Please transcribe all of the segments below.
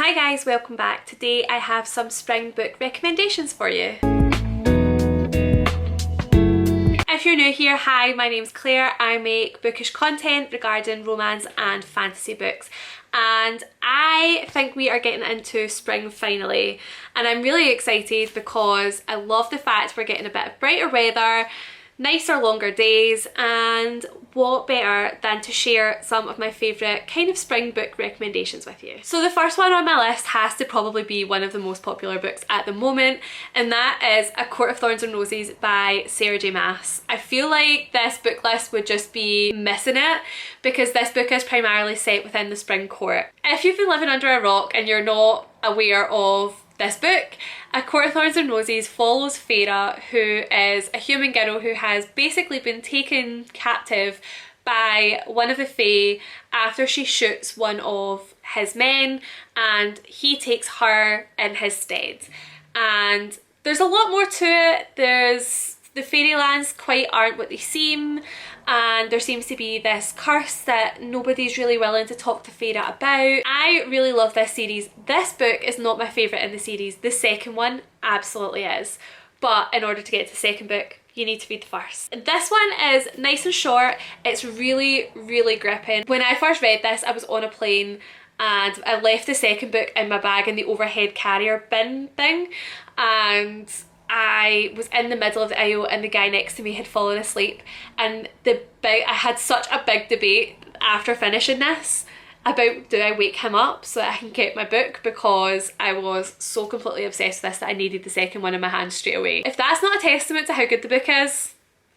Hi guys, welcome back. Today I have some spring book recommendations for you. If you're new here, hi, my name's Claire. I make bookish content regarding romance and fantasy books, and I think we are getting into spring finally, and I'm really excited because I love the fact we're getting a bit of brighter weather, nicer longer days, and what better than to share some of my favourite kind of spring book recommendations with you. So the first one on my list has to probably be one of the most popular books at the moment, and that is A Court of Thorns and Roses by Sarah J Maas. I feel like this book list would just be missing it because this book is primarily set within the spring court. If you've been living under a rock and you're not aware of this book, A Court of Thorns and Roses follows Feyre, who is a human girl who has basically been taken captive by one of the Fae after she shoots one of his men, and he takes her in his stead. And there's a lot more to it. The fairylands quite aren't what they seem, and there seems to be this curse that nobody's really willing to talk to Feyre about. I really love this series. This book is not my favourite in the series. The second one absolutely is. But in order to get to the second book, you need to read the first. This one is nice and short. It's really, really gripping. When I first read this, I was on a plane and I left the second book in my bag in the overhead carrier bin thing, and I was in the middle of the aisle and the guy next to me had fallen asleep, and I had such a big debate after finishing this about do I wake him up so that I can get my book, because I was so completely obsessed with this that I needed the second one in my hand straight away. If that's not a testament to how good the book is,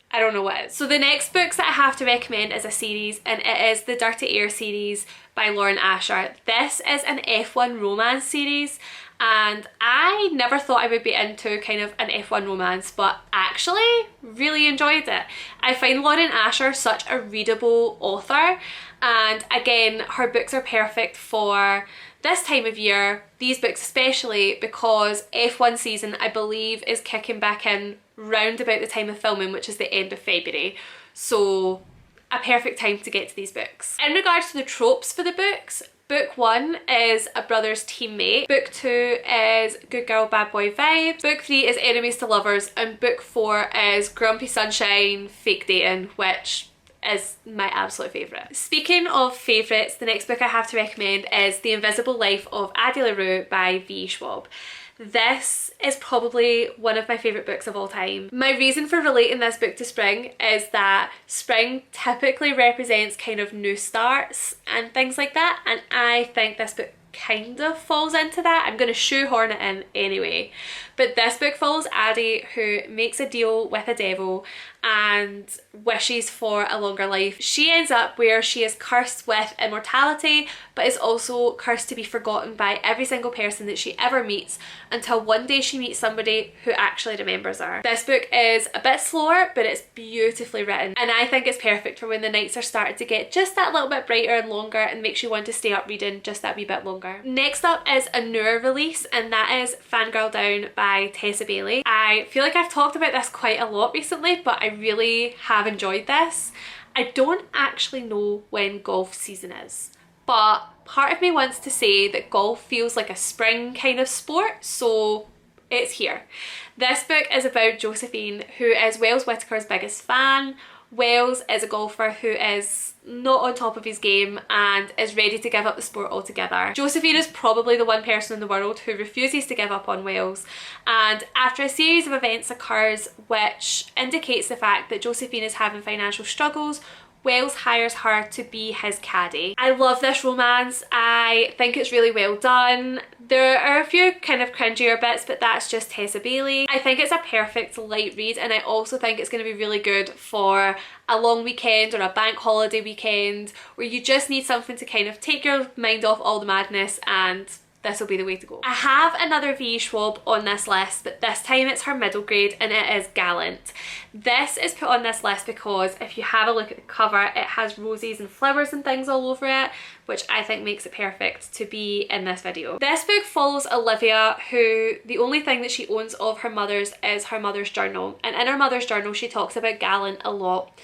I don't know what is. So the next books that I have to recommend is a series, and it is the Dirty Air series by Lauren Asher. This is an F1 romance series, and I never thought I would be into kind of an F1 romance, but actually really enjoyed it. I find Lauren Asher such a readable author, and again, her books are perfect for this time of year, these books especially, because F1 season, I believe, is kicking back in round about the time of filming, which is the end of February. So a perfect time to get to these books. In regards to the tropes for the books, book 1 is a brother's teammate, book 2 is good girl bad boy vibe, book 3 is enemies to lovers, and book 4 is grumpy sunshine fake dating, which is my absolute favourite. Speaking of favourites, the next book I have to recommend is The Invisible Life of Addie LaRue by V. Schwab. This is probably one of my favourite books of all time. My reason for relating this book to spring is that spring typically represents kind of new starts and things like that, and I think this book kind of falls into that. I'm going to shoehorn it in anyway. But this book follows Addie, who makes a deal with a devil and wishes for a longer life. She ends up where she is cursed with immortality, but is also cursed to be forgotten by every single person that she ever meets, until one day she meets somebody who actually remembers her. This book is a bit slower, but it's beautifully written, and I think it's perfect for when the nights are starting to get just that little bit brighter and longer, and makes you want to stay up reading just that wee bit longer. Next up is a newer release, and that is Fangirl Down by Tessa Bailey. I feel like I've talked about this quite a lot recently, but I really have enjoyed this. I don't actually know when golf season is, but part of me wants to say that golf feels like a spring kind of sport, so it's here. This book is about Josephine, who is Wells Whitaker's biggest fan. Wells is a golfer who is not on top of his game and is ready to give up the sport altogether. Josephine is probably the one person in the world who refuses to give up on Wells, and after a series of events occurs which indicates the fact that Josephine is having financial struggles, Wells hires her to be his caddy. I love this romance. I think it's really well done. There are a few kind of cringier bits, but that's just Tessa Bailey. I think it's a perfect light read, and I also think it's going to be really good for a long weekend or a bank holiday weekend where you just need something to kind of take your mind off all the madness, and this will be the way to go. I have another V. Schwab on this list, but this time it's her middle grade, and it is Gallant. This is put on this list because if you have a look at the cover, it has roses and flowers and things all over it, which I think makes it perfect to be in this video. This book follows Olivia, who the only thing that she owns of her mother's is her mother's journal, and in her mother's journal she talks about Gallant a lot.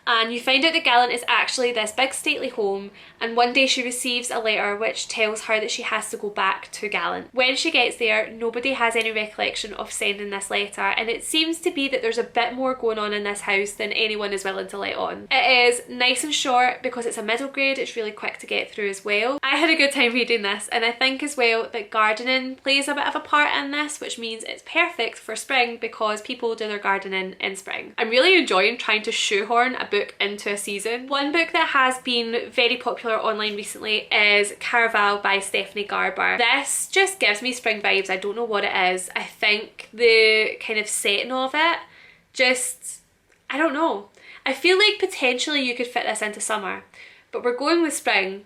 and you find out that Gallant is actually this big stately home, and one day she receives a letter which tells her that she has to go back to Gallant. When she gets there, nobody has any recollection of sending this letter, and it seems to be that there's a bit more going on in this house than anyone is willing to let on. It is nice and short because it's a middle grade, it's really quick to get through as well. I had a good time reading this, and I think as well that gardening plays a bit of a part in this, which means it's perfect for spring because people do their gardening in spring. I'm really enjoying trying to shoehorn a book into a season. One book that has been very popular online recently is Caraval by Stephanie Garber. This just gives me spring vibes. I don't know what it is. I think the kind of setting of it just, I don't know. I feel like potentially you could fit this into summer, but we're going with spring.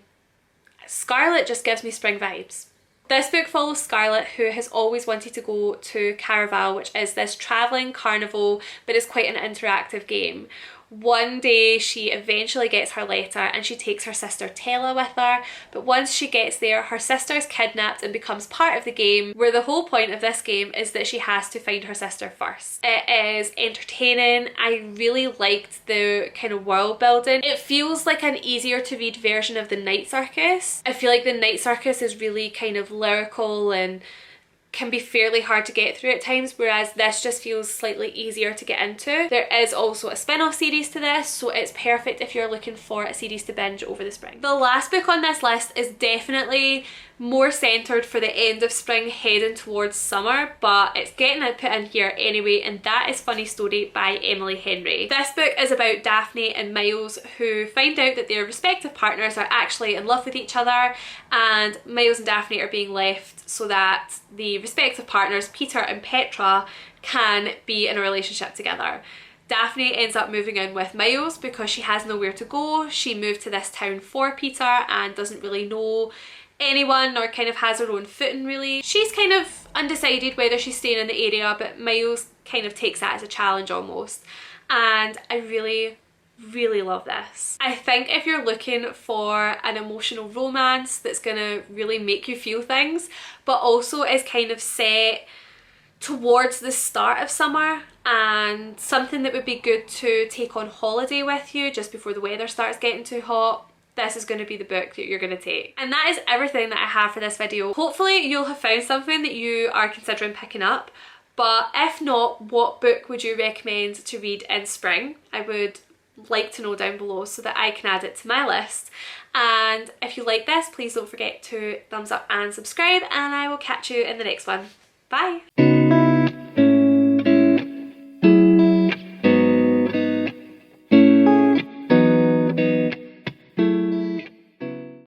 Scarlet just gives me spring vibes. This book follows Scarlet, who has always wanted to go to Caraval, which is this travelling carnival, but it's quite an interactive game. One day she eventually gets her letter and she takes her sister Tella with her, but once she gets there, her sister is kidnapped and becomes part of the game, where the whole point of this game is that she has to find her sister first. It is entertaining. I really liked the kind of world building. It feels like an easier to read version of the Night Circus. I feel like the Night Circus is really kind of lyrical and can be fairly hard to get through at times, whereas this just feels slightly easier to get into. There is also a spin-off series to this, so it's perfect if you're looking for a series to binge over the spring. The last book on this list is definitely more centred for the end of spring heading towards summer, but it's getting it put in here anyway, and that is Funny Story by Emily Henry. This book is about Daphne and Miles, who find out that their respective partners are actually in love with each other, and Miles and Daphne are being left so that the respective partners, Peter and Petra, can be in a relationship together. Daphne ends up moving in with Miles because she has nowhere to go. She moved to this town for Peter and doesn't really know anyone, or kind of has her own footing really. She's kind of undecided whether she's staying in the area, but Miles kind of takes that as a challenge almost, and I really love this. I think if you're looking for an emotional romance that's gonna really make you feel things, but also is kind of set towards the start of summer and something that would be good to take on holiday with you just before the weather starts getting too hot, this is going to be the book that you're going to take. And that is everything that I have for this video. Hopefully you'll have found something that you are considering picking up, but if not, what book would you recommend to read in spring? I would like to know down below so that I can add it to my list. And if you like this, please don't forget to thumbs up and subscribe, and I will catch you in the next one. Bye!